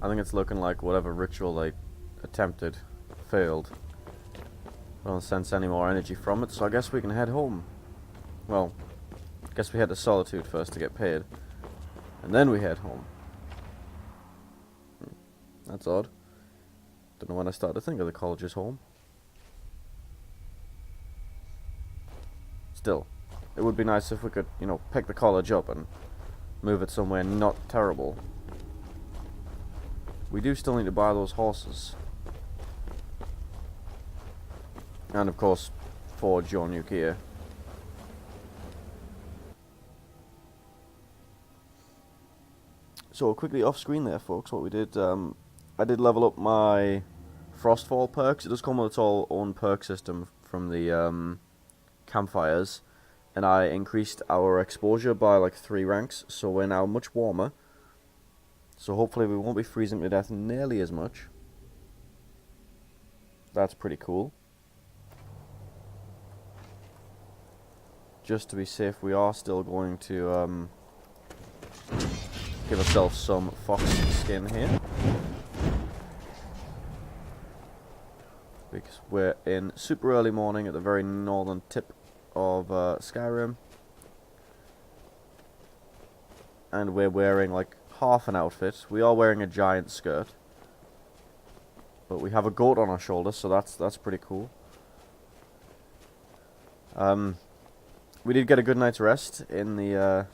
I think it's looking like whatever ritual they attempted failed. I don't sense any more energy from it, so I guess we can head home. Well, I guess we head to Solitude first to get paid. And then we head home. That's odd. Don't know when I started to think of the college as home. Still, it would be nice if we could, you know, pick the college up and move it somewhere not terrible. We do still need to buy those horses. And of course, forge your new gear. So quickly off screen there, folks, what we did, I did level up my Frostfall perks. It does come with its own perk system from the campfires. And I increased our exposure by like 3 ranks, so we're now much warmer. So hopefully we won't be freezing to death nearly as much. That's pretty cool. Just to be safe, we are still going to give ourselves some fox skin here. Because we're in super early morning at the very northern tip of Skyrim. And we're wearing like half an outfit. We are wearing a giant skirt. But we have a goat on our shoulder, so that's pretty cool. We did get a good night's rest in the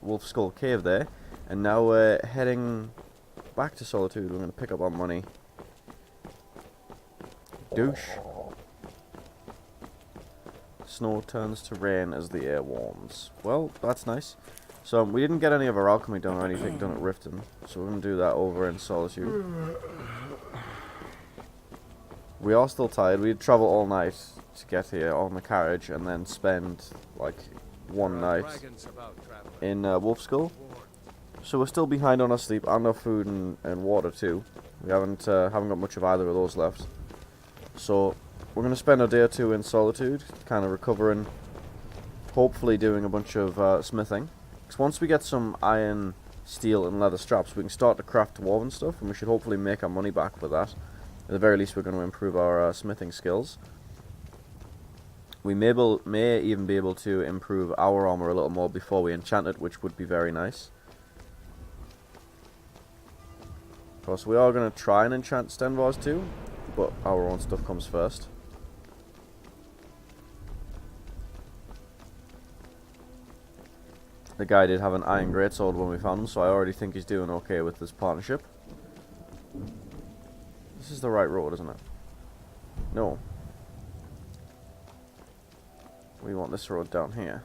Wolf Skull Cave there, and now we're heading back to Solitude. We're going to pick up our money. Douche. Snow turns to rain as the air warms. Well, that's nice. So we didn't get any of our alchemy done or anything done at Riften, so we're going to do that over in Solitude. We are still tired. We travel all night to get here on the carriage and then spend like one night in Wolf Skull. So we're still behind on our sleep and our food and water too. We haven't got much of either of those left. So we're going to spend a day or two in Solitude, kind of recovering, hopefully doing a bunch of smithing. Because once we get some iron, steel and leather straps, we can start to craft dwarven stuff, and we should hopefully make our money back with that. At the very least, we're going to improve our smithing skills. We may even be able to improve our armor a little more before we enchant it, which would be very nice. Of course, we are going to try and enchant Stenvars too, but our own stuff comes first. The guy did have an iron greatsword when we found him, so I already think he's doing okay with this partnership. This is the right road, isn't it? No. We want this road down here.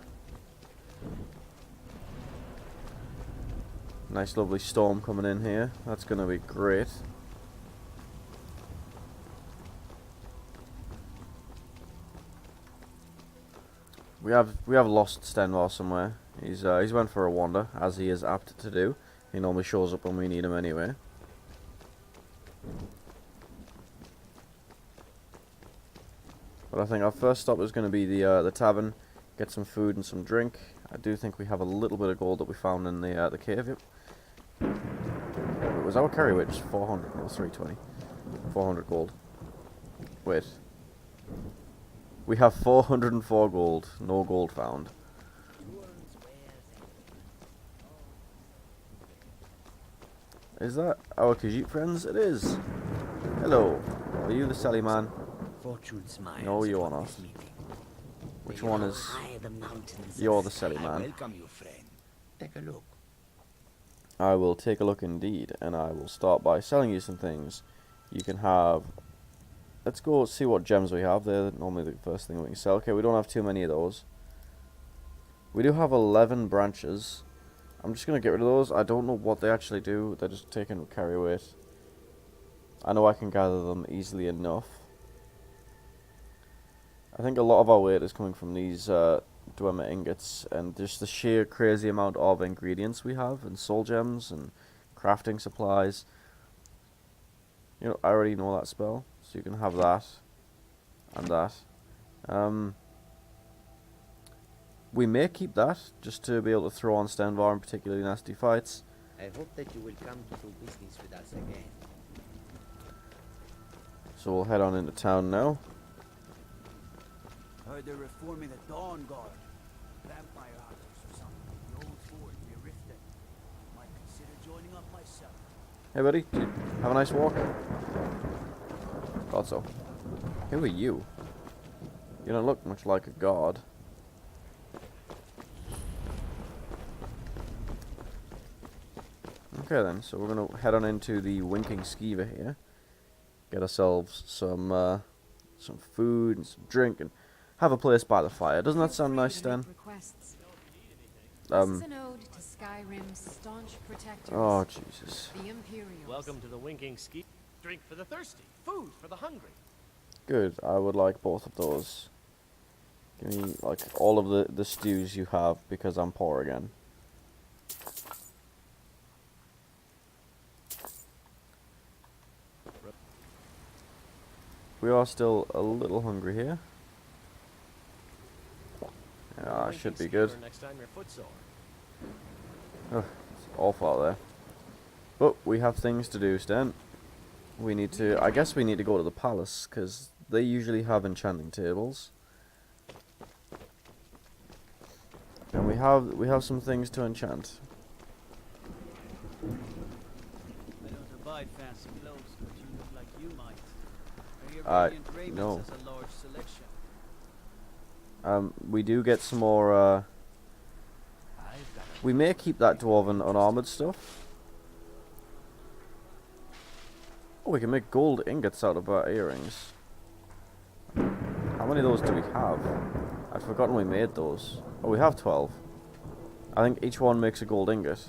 Nice lovely storm coming in here. That's going to be great. We have lost Stenvar somewhere. He's went for a wander, as he is apt to do. He normally shows up when we need him anyway. But I think our first stop is going to be the tavern, get some food and some drink. I do think we have a little bit of gold that we found in the cave. Yep. Was our carry weight just 400? No, 320. 400 gold. Wait. We have 404 gold. No gold found. Is that our Khajiit friends? It is. Hello. Are you the Sally man? No, you are not. Which one is? You're the Sally man. Welcome you, friend. Take a look. I will take a look indeed, and I will start by selling you some things. You can have... Let's go see what gems we have. They're normally the first thing we can sell. Okay, we don't have too many of those. We do have 11 branches. I'm just going to get rid of those. I don't know what they actually do. They're just taking carry weight. I know I can gather them easily enough. I think a lot of our weight is coming from these Dwemer ingots and just the sheer crazy amount of ingredients we have and soul gems and crafting supplies. You know, I already know that spell, so you can have that and that. We may keep that just to be able to throw on Stenvar in particularly nasty fights. I hope that you will come to do business with us again. So we'll head on into town now. Heard they're reforming the Dawn Guard. Vampire hunters or something. The old fort near Riften. Might consider joining up myself. Hey buddy, have a nice walk. Thought so. Who are you? You don't look much like a god. Okay then, so we're gonna head on into the Winking Skeever here. Get ourselves some food and some drink and have a place by the fire. Doesn't that sound nice, Stan? This is an ode to Skyrim's staunch protectors. Oh Jesus. The Imperials. Welcome to the Winking Ski. Drink for the thirsty, food for the hungry. Good, I would like both of those. Give me like all of the stews you have because I'm poor again. We are still a little hungry here. Yeah, should be good. Next time your foot's sore. Oh, it's awful out there. But we have things to do, Stan. We need to, I guess we need to go to the palace, because they usually have enchanting tables. And we have some things to enchant. I don't abide fancy clothes, but you look like you might. Radiant Ravens no. has a large selection. We do get some more, we may keep that dwarven unarmored stuff. Oh, we can make gold ingots out of our earrings. How many of those do we have? I'd forgotten we made those. Oh, we have 12. I think each one makes a gold ingot.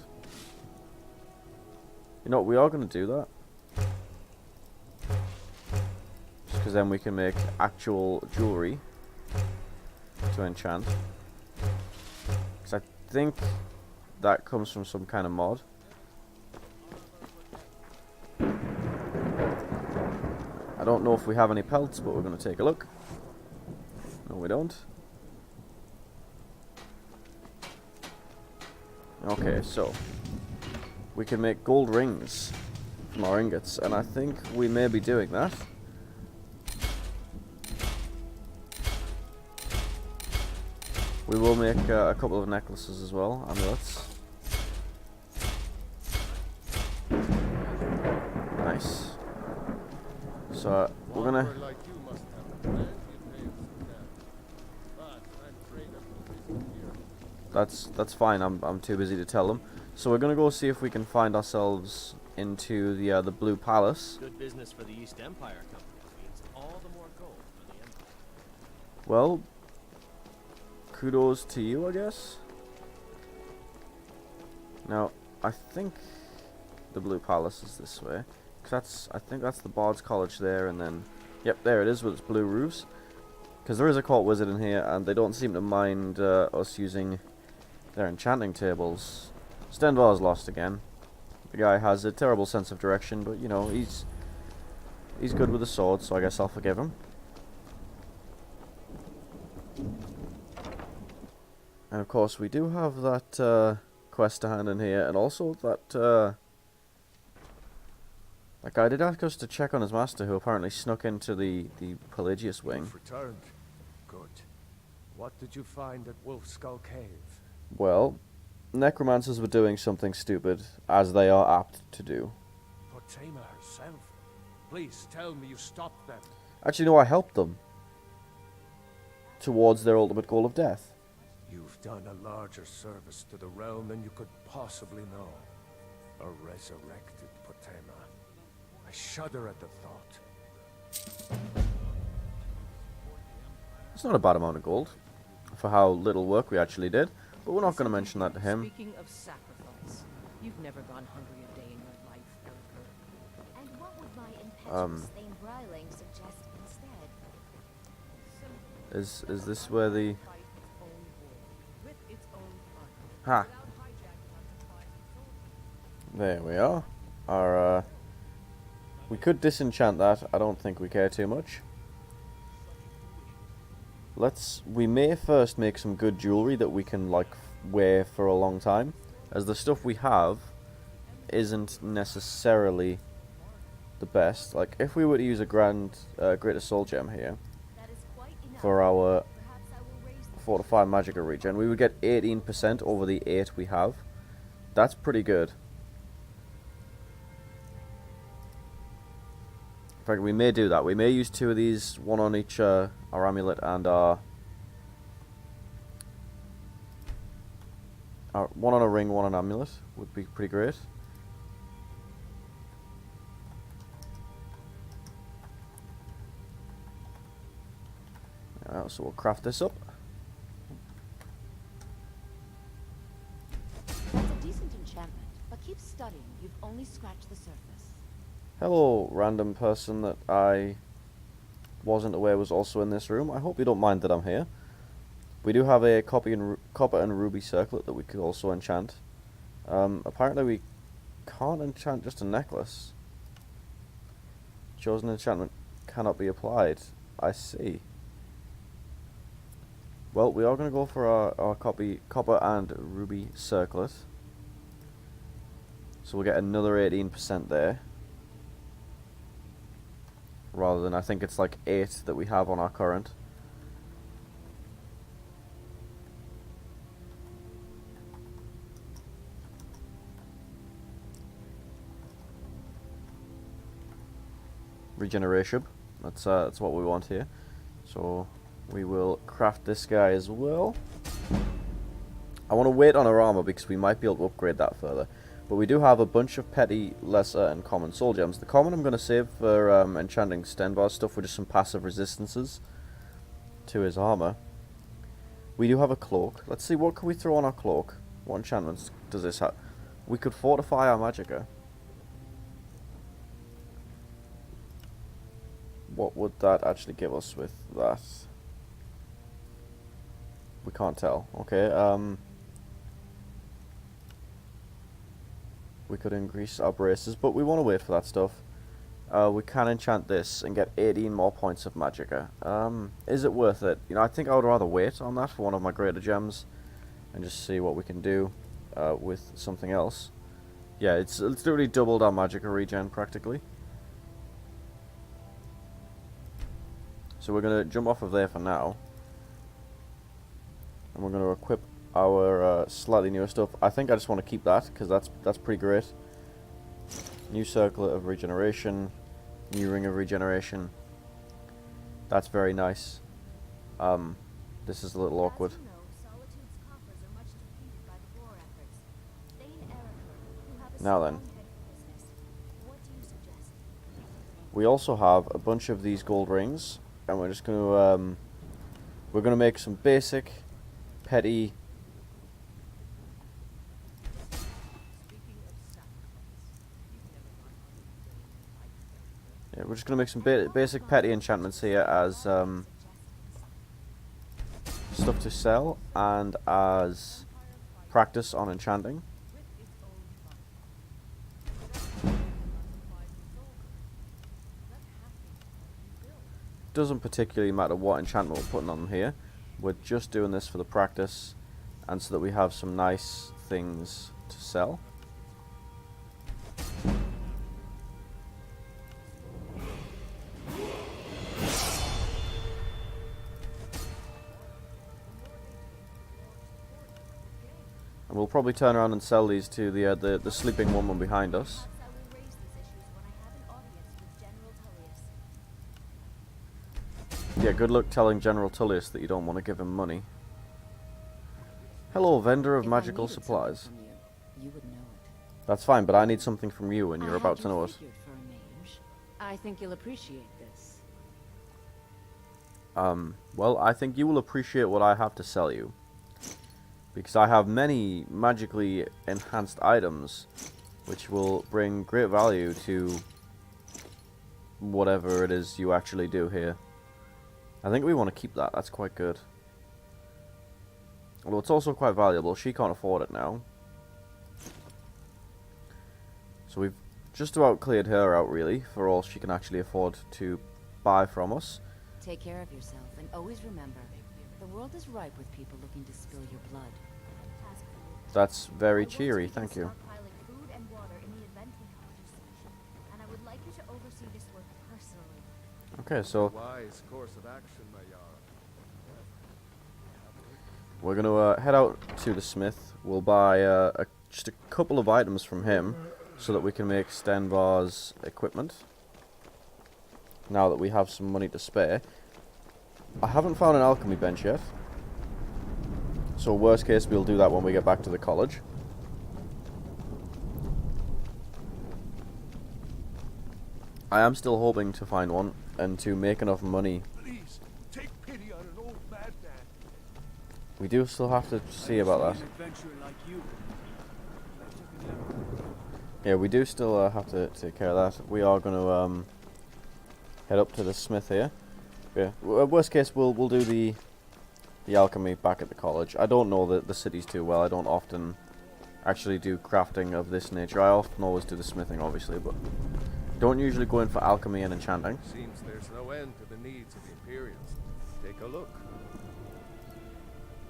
You know what, we are going to do that. Just because then we can make actual jewellery to enchant. Because I think that comes from some kind of mod. I don't know if we have any pelts, but we're going to take a look. No, we don't. Okay, so we can make gold rings from our ingots, and I think we may be doing that. We will make a couple of necklaces as well, amulets. Nice. So we're gonna. That's fine. I'm too busy to tell them. So we're gonna go see if we can find ourselves into the Blue Palace. Good business for the East Empire Company means all the more gold for the Empire. Well, kudos to you, I guess. Now, I think the Blue Palace is this way. 'Cause I think that's the Bard's College there, and then, yep, there it is with its blue roofs. Because there is a court wizard in here, and they don't seem to mind us using their enchanting tables. Stenvar's lost again. The guy has a terrible sense of direction, but you know, he's good with a sword, so I guess I'll forgive him. And of course, we do have that quest to hand in here, and also that guy did ask us to check on his master, who apparently snuck into the Pelagius wing. You've returned. Good. What did you find at Wolf Skull Cave? Well, necromancers were doing something stupid, as they are apt to do. Potema herself. Please tell me you stopped them. Actually, no, I helped them towards their ultimate goal of death. You've done a larger service to the realm than you could possibly know. A resurrected Potema. I shudder at the thought. It's not a bad amount of gold for how little work we actually did, but we're not going to mention that to him. Speaking of sacrifice, you've never gone hungry a day in your life, Erica. And what would my impetuous Thane Bryling suggest instead? Is this where the... Ha! There we are. Our, we could disenchant that. I don't think we care too much. We may first make some good jewelry that we can, like, wear for a long time. As the stuff we have isn't necessarily the best. Like, if we were to use a greater soul gem here That is quite enough. for our Perhaps I will raise the 4 to 5 magica regen, we would get 18% over the 8 we have. That's pretty good. In fact, we may do that. We may use 2 of these, one on each our amulet and our one on a ring, one on an amulet. Would be pretty great. So we'll craft this up. That's a decent enchantment, but keep studying. You've only scratched the surface. Hello, random person that I wasn't aware was also in this room. I hope you don't mind that I'm here. We do have a copper and ruby circlet that we could also enchant. Apparently we can't enchant just a necklace. Chosen enchantment cannot be applied. I see. Well, we are going to go for our copper and ruby circlet. So we'll get another 18% there. Rather than, I think it's like 8 that we have on our current. Regeneration. That's what we want here. So we will craft this guy as well. I want to wait on our armor because we might be able to upgrade that further. But we do have a bunch of petty, lesser, and common soul gems. The common I'm going to save for enchanting Stenbar stuff with just some passive resistances to his armor. We do have a cloak. Let's see, what can we throw on our cloak? What enchantments does this have? We could fortify our magicka. What would that actually give us with that? We can't tell. Okay, we could increase our braces, but we want to wait for that stuff. We can enchant this and get 18 more points of magicka. Is it worth it? You know, I think I would rather wait on that for one of my greater gems and just see what we can do with something else. Yeah, it's literally doubled our magicka regen practically. So we're going to jump off of there for now. And we're going to equip our slightly newer stuff. I think I just want to keep that, because that's pretty great. New circlet of regeneration. New ring of regeneration. That's very nice. This is a little awkward. As you know, Solitude's coffers are much depleted by the war efforts. Thane Erica, who have a Now then. strong head for business. What do you suggest? We also have a bunch of these gold rings. And we're just going to we're going to make some basic petty we're just going to make some basic petty enchantments here as stuff to sell and as practice on enchanting. Doesn't particularly matter what enchantment we're putting on them here. We're just doing this for the practice and so that we have some nice things to sell. And we'll probably turn around and sell these to the sleeping woman behind us. Perhaps I will raise these issues when I have an audience with General Tullius. Yeah, good luck telling General Tullius that you don't want to give him money. Hello, vendor of If I magical needed something supplies. from you would know it. That's fine, but I need something from you and I you're had about to you know it. figured for a mage. I think you'll appreciate this. Well, I think you will appreciate what I have to sell you. Because I have many magically enhanced items which will bring great value to whatever it is you actually do here. I think we want to keep that, that's quite good. Although it's also quite valuable, she can't afford it now. So we've just about cleared her out really, for all she can actually afford to buy from us. Take care of yourself, and always remember, the world is ripe with people looking to spill your blood. Task for you. That's I very want to cheery, begin thank you. stockpiling food and water in the oversee this work personally. Okay, so Wise course of action, my Jarl. we're going to head out to the smith. We'll buy just a couple of items from him so that we can make Stenvar's equipment. Now that we have some money to spare. I haven't found an alchemy bench yet. So worst case, we'll do that when we get back to the college. I am still hoping to find one and to make enough money. Please, take pity on an old madman. We do still have to see about that. An adventurer like you. I took an arrow. Yeah, we do still have to take care of that. We are going to head up to the smith here. Yeah. Worst case, we'll do the alchemy back at the college. I don't know the cities too well. I don't often actually do crafting of this nature. I often always do the smithing, obviously, but don't usually go in for alchemy and enchanting. Seems there's no end to the needs of the Imperials. Take a look.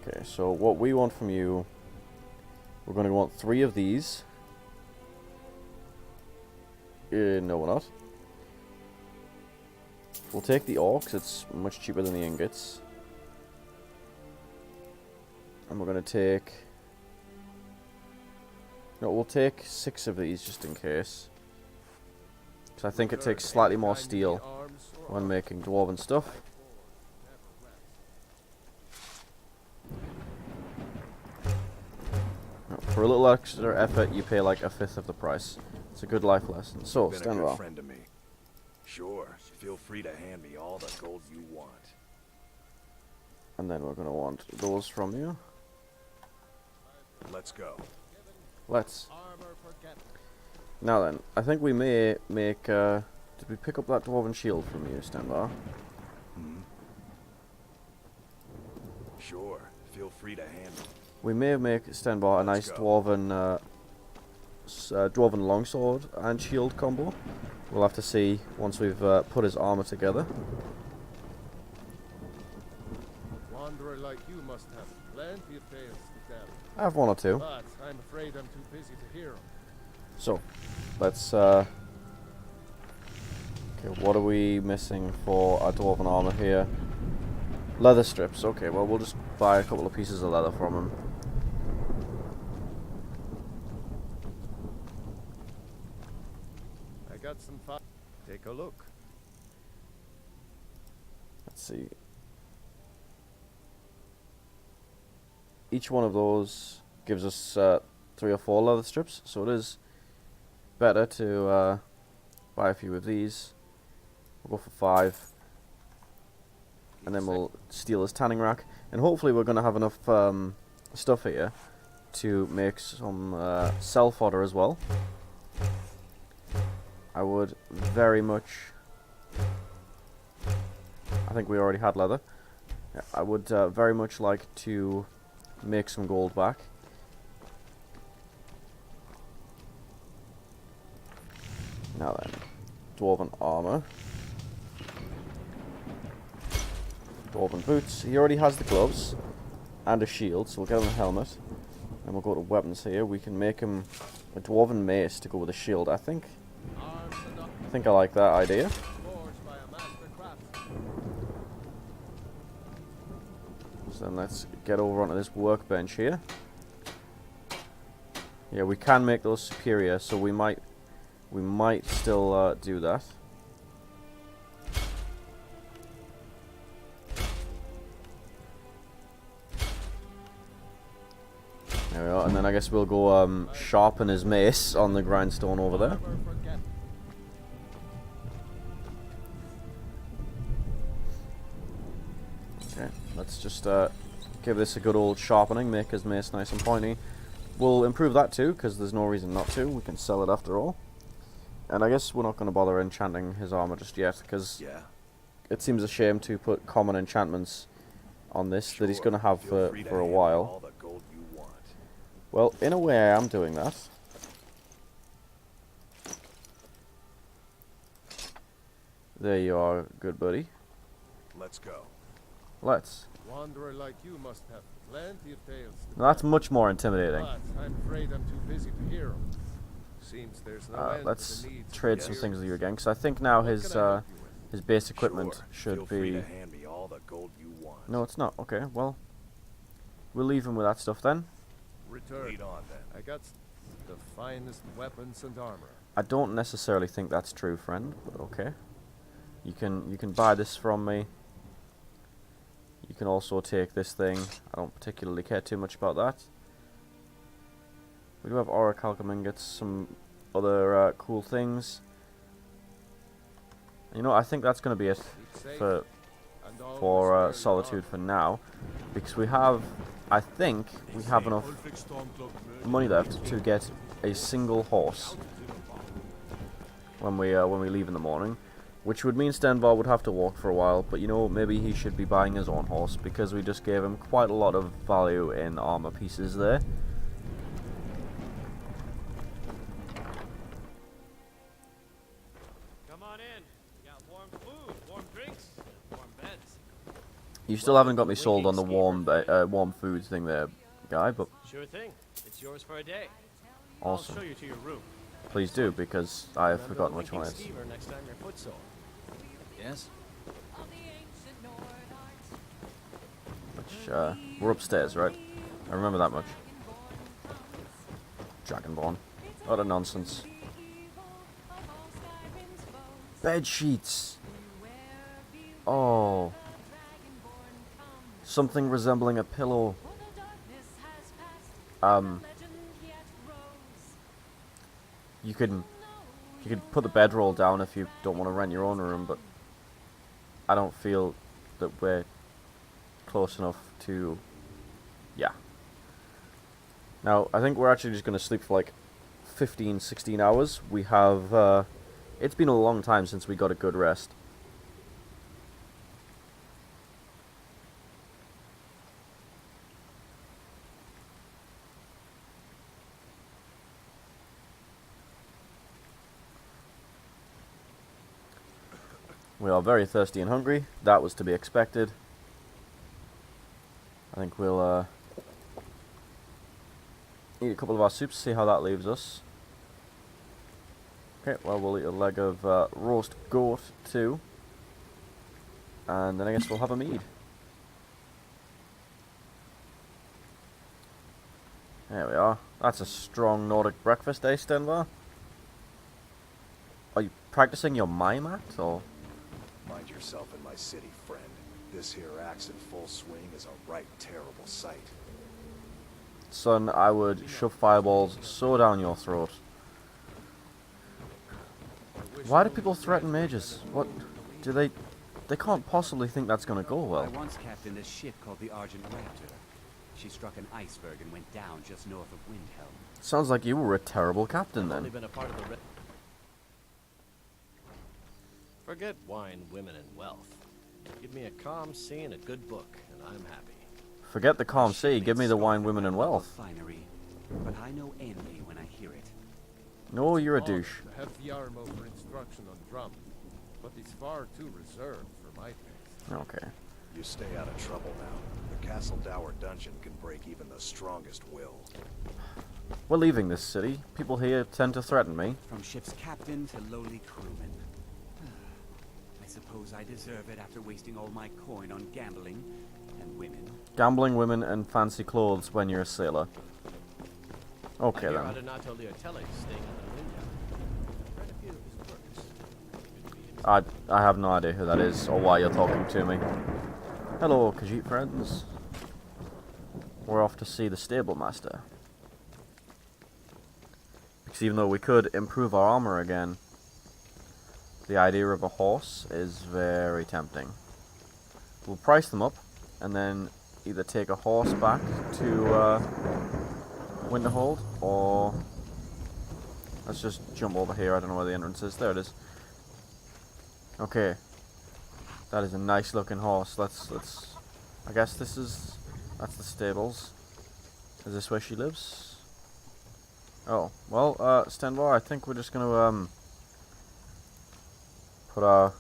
Okay, so what we want from you, we're going to want 3 of these. No, we're not. We'll take the ore, 'cause it's much cheaper than the ingots. And we're going to take... No, we'll take 6 of these just in case. Because I think it takes slightly more steel when making dwarven stuff. For a little extra effort, you pay like 1/5 of the price. It's a good life lesson. So, Been a stand good well. friend to me. Sure, feel free to hand me all the gold you want. And then we're going to want those from you. Let's go. Let's. Now then, I think we may make... did we pick up that dwarven shield from you, Stenvar? Hmm? Sure, feel free to hand me. We may make Stenvar a nice dwarven dwarven longsword and shield combo. We'll have to see once we've put his armor together. Wanderer like you must have plenty of tales to tell. I have 1 or 2. But I'm afraid I'm too busy to hear them. So, let's... okay, what are we missing for our dwarven armor here? Leather strips. Okay, well, we'll just buy a couple of pieces of leather from him. I got some fun. Take a look. Let's see. Each one of those gives us 3 or 4 leather strips, so it is better to buy a few of these. We'll go for 5. And then we'll steal his tanning rack. And hopefully we're going to have enough stuff here to make some self fodder as well. I would very much... I think we already had leather. Yeah, I would very much like to make some gold back. Now then, dwarven armor. Dwarven boots. He already has the gloves and a shield, so we'll get him a helmet. And we'll go to weapons here. We can make him a dwarven mace to go with a shield. I think I like that idea. So then let's get over onto this workbench here. Yeah, we can make those superior, so we might still do that. There we are, and then I guess we'll go sharpen his mace on the grindstone over there. Okay, let's just give this a good old sharpening, make his mace nice and pointy. We'll improve that too, because there's no reason not to. We can sell it after all. And I guess we're not going to bother enchanting his armor just yet, because it seems a shame to put common enchantments on this that he's going to have for a while. Well, in a way I am doing that. There you are, good buddy. Let's go. Let's. Wanderer like you must have plenty of tales to Now that's much more intimidating. But I'm afraid I'm too busy to hear them. Seems there's no end to let's the needs of trade the some years. things with you again, because I think now What his can I help you with? his base equipment Sure, should feel free be. to hand me all the gold you want. No, it's not. Okay, well, we'll leave him with that stuff then. Return. Lead on then. I got the finest weapons and armor. I don't necessarily think that's true, friend, but okay. You can buy this from me. You can also take this thing. I don't particularly care too much about that. We do have orichalcum ingots, some other cool things. You know, I think that's going to be it for Solitude for now, because we have, I think, we have enough money left to get a single horse when we leave in the morning, which would mean Stenvar would have to walk for a while. But you know, maybe he should be buying his own horse, because we just gave him quite a lot of value in armor pieces there. Come on in. We got warm food, warm drinks, warm beds. You still haven't got me sold on the warm food thing there, guy, but Sure thing. It's yours for a day. awesome. I'll show you to your room. Please do, because I have Remember forgotten which linking one it is. Stever next time you're footsore. Yes? Which, we're upstairs, right? I remember that much. Dragonborn. What a nonsense. Bed sheets! Oh. Something resembling a pillow. You could put the bedroll down if you don't want to rent your own room, but I don't feel that we're close enough to, yeah. Now, I think we're actually just going to sleep for like 15, 16 hours. We have, it's been a long time since we got a good rest. We are very thirsty and hungry. That was to be expected. I think we'll eat a couple of our soups, see how that leaves us. Okay, well, we'll eat a leg of roast goat too. And then I guess we'll have a mead. There we are. That's a strong Nordic breakfast, eh, Stenvar? Are you practicing your mime act, or...? Mind yourself in my city, friend. This here axe in full swing is a right terrible sight. Son, I would shove fireballs so down your throat. Why do people threaten mages? What do they... They can't possibly think that's gonna go well. I once captained a ship called the Argent Raptor. She struck an iceberg and went down just north of Windhelm. Sounds like you were a terrible captain I've only then. been a part of the Forget wine, women, and wealth. Give me a calm sea and a good book, and I'm happy. Forget the calm sea, give me the wine, women, and wealth. Finery, but I know envy when I hear it. No, you're a Oh, douche. to have Yarmo for instruction on drum, but he's far too reserved for my taste. Okay. You stay out of trouble now. The Castle Dower dungeon can break even the strongest will. We're leaving this city. People here tend to threaten me. From ship's captain to lowly crewman. I suppose I deserve it after wasting all my coin on gambling and women. Gambling, women, and fancy clothes when you're a sailor. Okay I hear then. Adonato Liartelli staying in the window. Read a few of his works. I have no idea who that is or why you're talking to me. Hello, Khajiit friends. We're off to see the stable master. Because even though we could improve our armor again, the idea of a horse is very tempting. We'll price them up and then either take a horse back to Winterhold, or let's just jump over here. I don't know where the entrance is. There it is. Okay. That is a nice looking horse. Let's I guess that's the stables. Is this where she lives? Oh, well, Stenvar, I think we're just gonna put a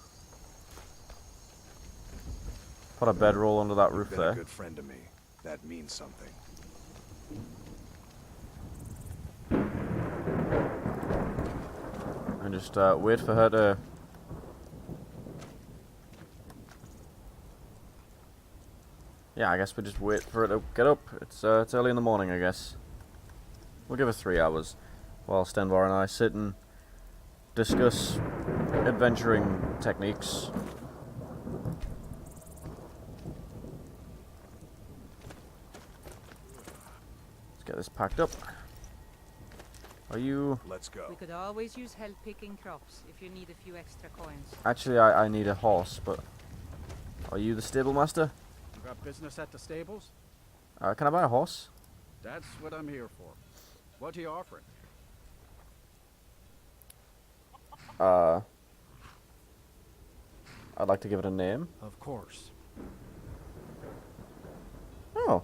bedroll under that roof You've been there. a good friend to me. That means something. just wait for her to... Yeah, I guess we just wait for her to get up. It's early in the morning, I guess. We'll give her 3 hours while Stenvar and I sit and discuss adventuring techniques. Let's get this packed up. Are you... Let's go. We could always use help picking crops if you need a few extra coins. Actually, I need a horse, but... Are you the stable master? You got business at the stables? Can I buy a horse? That's what I'm here for. What are you offering? I'd like to give it a name. Of course. Oh.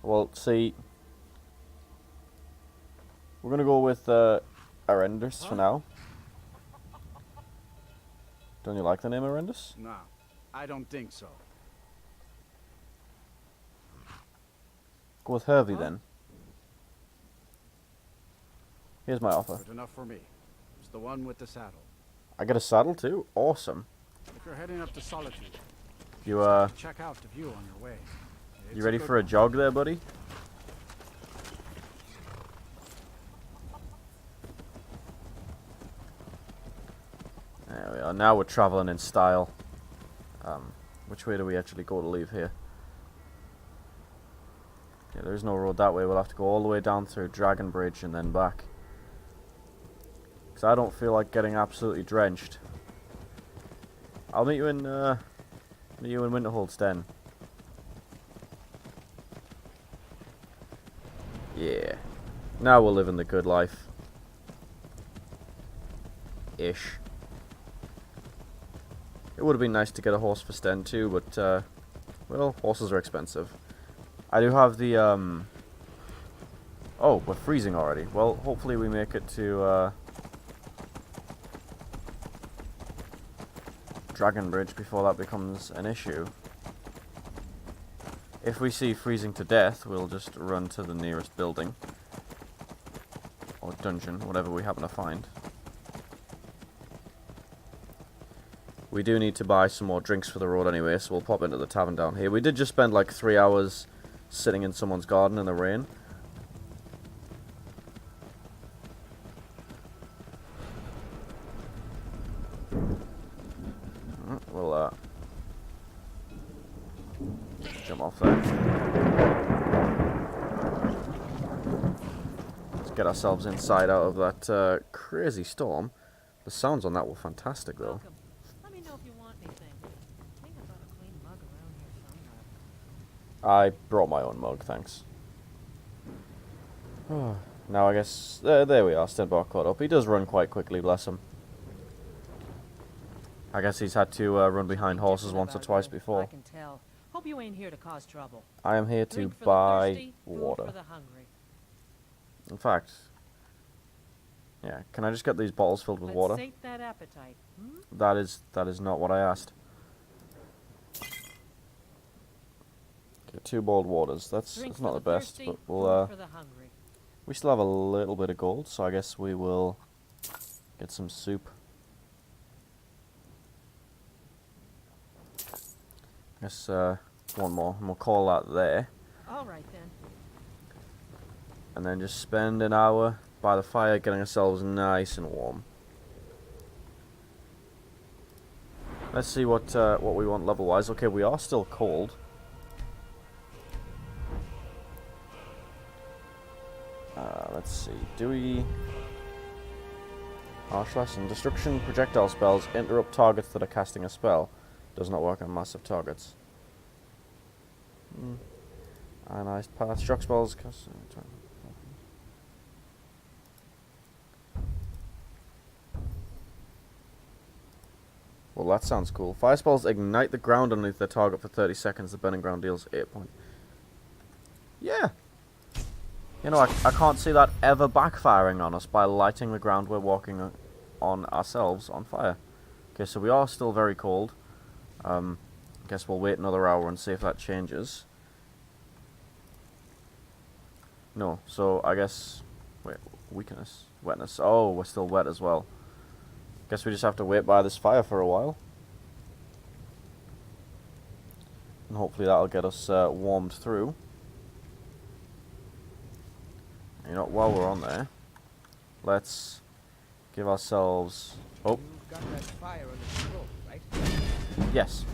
Well, see... We're gonna go with, Arendus for now. Don't you like the name Arendus? Nah, I don't think so. Go with Hervey then. Here's my offer. Good enough for me. It's the one with the saddle. I get a saddle too? Awesome. If you're heading up to Solitude, You, check out the view on your way. It's you ready good for a one. jog there, buddy? There we are. Now we're traveling in style. Which way do we actually go to leave here? Yeah, there's no road that way. We'll have to go all the way down through Dragon Bridge and then back. Because I don't feel like getting absolutely drenched. I'll meet you in Winterhold's Den. Yeah. Now we're living the good life. Ish. It would have been nice to get a horse for Sten too, but, well, horses are expensive. I do have the, Oh, we're freezing already. Well, hopefully we make it to, Dragon Bridge before that becomes an issue. If we see freezing to death, we'll just run to the nearest building. Or dungeon, whatever we happen to find. We do need to buy some more drinks for the road anyway, so we'll pop into the tavern down here. We did just spend like 3 hours sitting in someone's garden in the rain. We'll jump off there. Let's get ourselves inside out of that crazy storm. The sounds on that were fantastic though. Welcome. Let me know if you want anything. I think I've got a clean mug around here somewhere. I brought my own mug, thanks. Now I guess... There we are, Stenbar caught up. He does run quite quickly, bless him. I guess he's had to run behind horses once or twice I before. can tell. Hope you ain't here to cause trouble. I am here to Drink for the buy thirsty, food water. for the hungry. In fact... Yeah, can I just get these bottles filled with Let's water? sate that appetite. Hmm? That is not what I asked. Okay, 2 boiled waters. That's Drink not for the best, thirsty, but food we'll for the hungry. we still have a little bit of gold, so I guess we will get some soup. Guess one more, and we'll call that there, All right then. and then just spend an hour by the fire getting ourselves nice and warm. Let's see what we want level-wise. Okay, we are still cold. Let's see. Do we... Harsh lesson. Destruction projectile spells interrupt targets that are casting a spell. Does not work on massive targets. Ionized path. Shock spells. Well, that sounds cool. Fire spells ignite the ground underneath their target for 30 seconds. The burning ground deals 8 points. Yeah. You know, I can't see that ever backfiring on us by lighting the ground we're walking on ourselves on fire. Okay, so we are still very cold. Guess we'll wait another hour and see if that changes. No, so I guess... Wait, weakness? Wetness. Oh, we're still wet as well. Guess we just have to wait by this fire for a while. And hopefully that'll get us warmed through. You know, while we're on there, let's give ourselves... Oh. You've got that fire under control, right? Yes.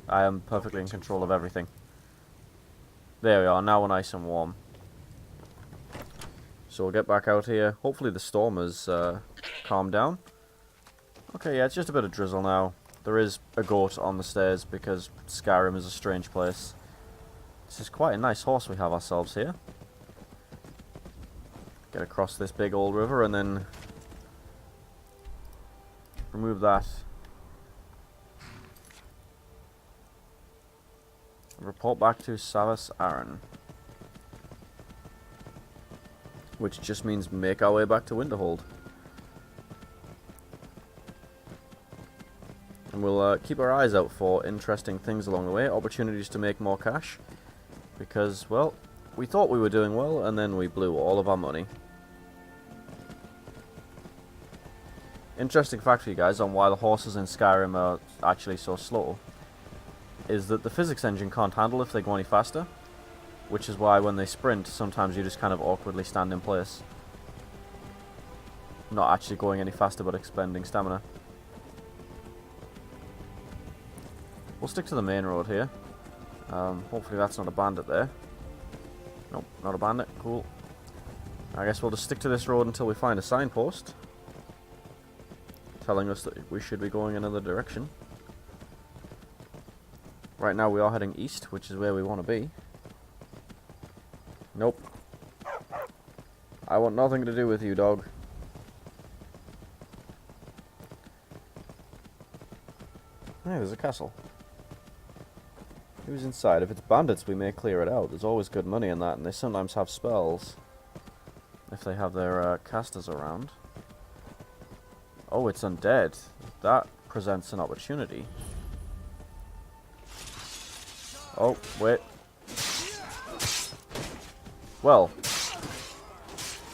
I am perfectly in control of everything. There we are, now we're nice and warm. So we'll get back out here. Hopefully the storm has calmed down. Okay, yeah, it's just a bit of drizzle now. There is a goat on the stairs because Skyrim is a strange place. This is quite a nice horse we have ourselves here. Get across this big old river and then remove that. Report back to Savas Aaron. Which just means make our way back to Winterhold. And we'll keep our eyes out for interesting things along the way, opportunities to make more cash. Because, well, we thought we were doing well, and then we blew all of our money. Interesting fact for you guys on why the horses in Skyrim are actually so slow is that the physics engine can't handle if they go any faster. Which is why when they sprint, sometimes you just kind of awkwardly stand in place. Not actually going any faster, but expending stamina. We'll stick to the main road here. Hopefully that's not a bandit there. Nope, not a bandit. Cool. I guess we'll just stick to this road until we find a signpost telling us that we should be going another direction. Right now we are heading east, which is where we want to be. Nope. I want nothing to do with you, dog. Hey, there's a castle. Who's inside? If it's bandits, we may clear it out. There's always good money in that, and they sometimes have spells. If they have their casters around. Oh, it's undead. That presents an opportunity. Oh, wait. Well,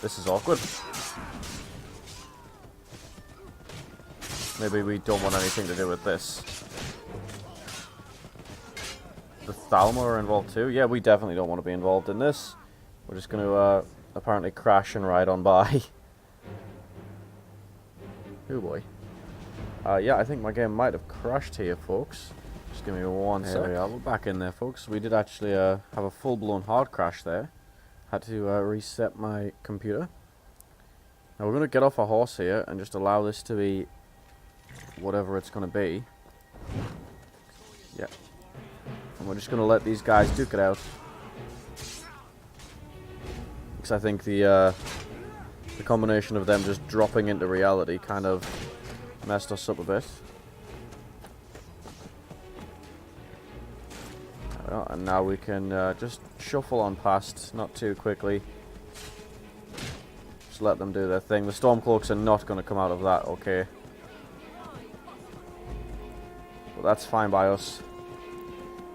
this is awkward. Maybe we don't want anything to do with this. The Thalma are involved too? Yeah, we definitely don't want to be involved in this. We're just going to apparently crash and ride on by. Oh boy. Yeah, I think my game might have crashed here, folks. Just give me one sec. There we are, we're back in there, folks. We did actually have a full-blown hard crash there. Had to reset my computer. Now we're going to get off our horse here and just allow this to be whatever it's going to be. Yeah. And we're just going to let these guys duke it out. Because I think the combination of them just dropping into reality kind of messed us up a bit. Well, and now we can just shuffle on past, not too quickly. Just let them do their thing. The Stormcloaks are not going to come out of that, okay. But that's fine by us.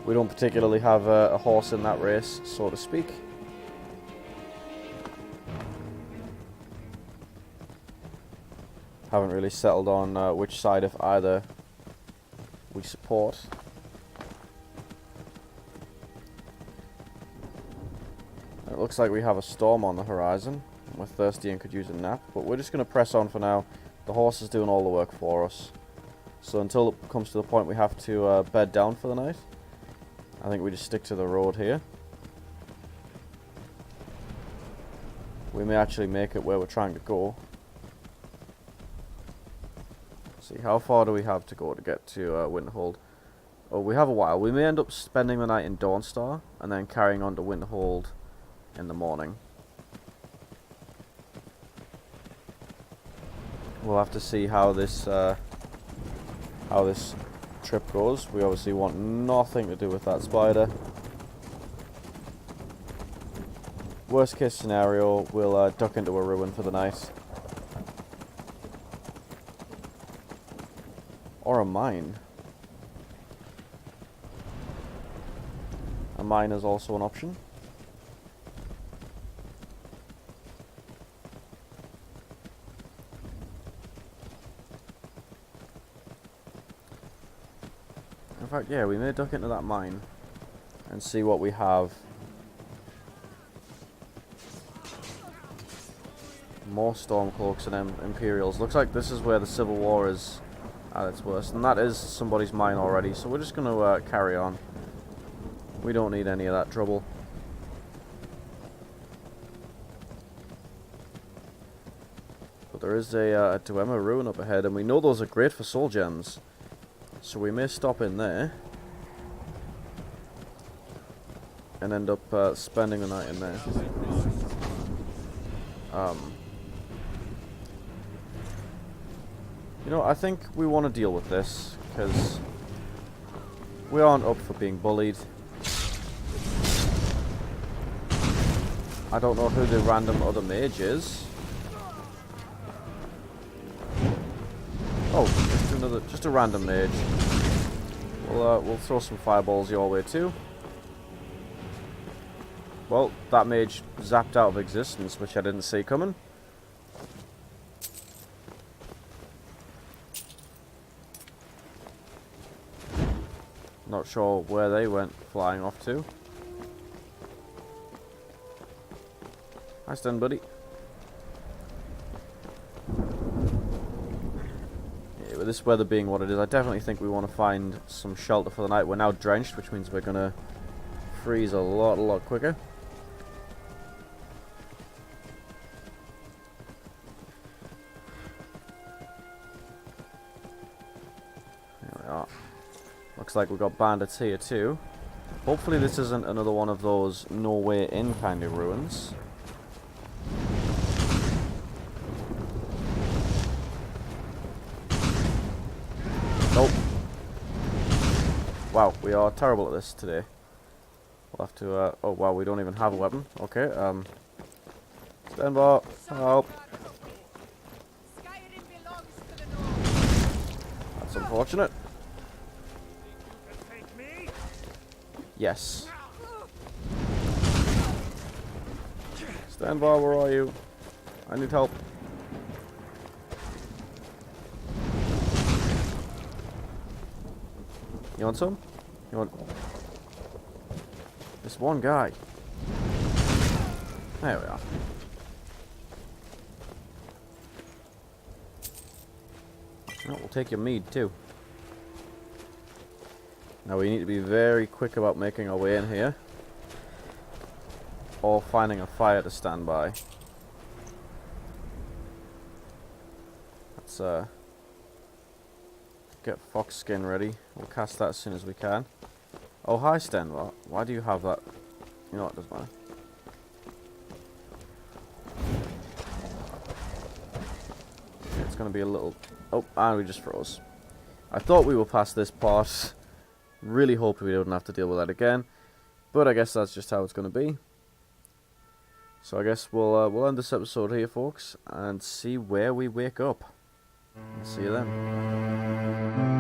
We don't particularly have a horse in that race, so to speak. Haven't really settled on which side of either we support. It looks like we have a storm on the horizon. We're thirsty and could use a nap, but we're just going to press on for now. The horse is doing all the work for us. So until it comes to the point we have to bed down for the night, I think we just stick to the road here. We may actually make it where we're trying to go. Let's see, how far do we have to go to get to Winterhold? Oh, we have a while. We may end up spending the night in Dawnstar and then carrying on to Winterhold in the morning. We'll have to see how this trip goes. We obviously want nothing to do with that spider. Worst case scenario, we'll duck into a ruin for the night. Or a mine. A mine is also an option. fact, yeah, we may duck into that mine and see what we have. More Stormcloaks and Imperials. Looks like this is where the Civil War is at its worst. And that is somebody's mine already. So we're just going to carry on. We don't need any of that trouble. But there is a Duema ruin up ahead. And we know those are great for soul gems. So we may stop in there. And end up spending the night in there. You know, I think we want to deal with this, because we aren't up for being bullied. I don't know who the random other mage is. Oh, just a random mage. We'll throw some fireballs your way too. Well, that mage zapped out of existence, which I didn't see coming. Not sure where they went flying off to. Nice done, buddy. Yeah, with this weather being what it is, I definitely think we want to find some shelter for the night. We're now drenched, which means we're gonna freeze a lot quicker. There we are. Looks like we've got bandits here too. Hopefully this isn't another one of those no way in kind of ruins. Nope. Wow, we are terrible at this today. We'll have to, oh wow, we don't even have a weapon. Okay, stand by. Help. That's unfortunate. Yes. Stand by, where are you? I need help. You want some? You want... This one guy. There we are. Oh, we'll take your mead too. Now we need to be very quick about making our way in here. Or finding a fire to stand by. Let's get fox skin ready. We'll cast that as soon as we can. Oh, hi Sten. Why do you have that? You know what, doesn't matter. It's gonna be a little... Oh, and we just froze. I thought we were past this part. Really hope we don't have to deal with that again, but I guess that's just how it's going to be. So I guess we'll end this episode here, folks, and see where we wake up. See you then.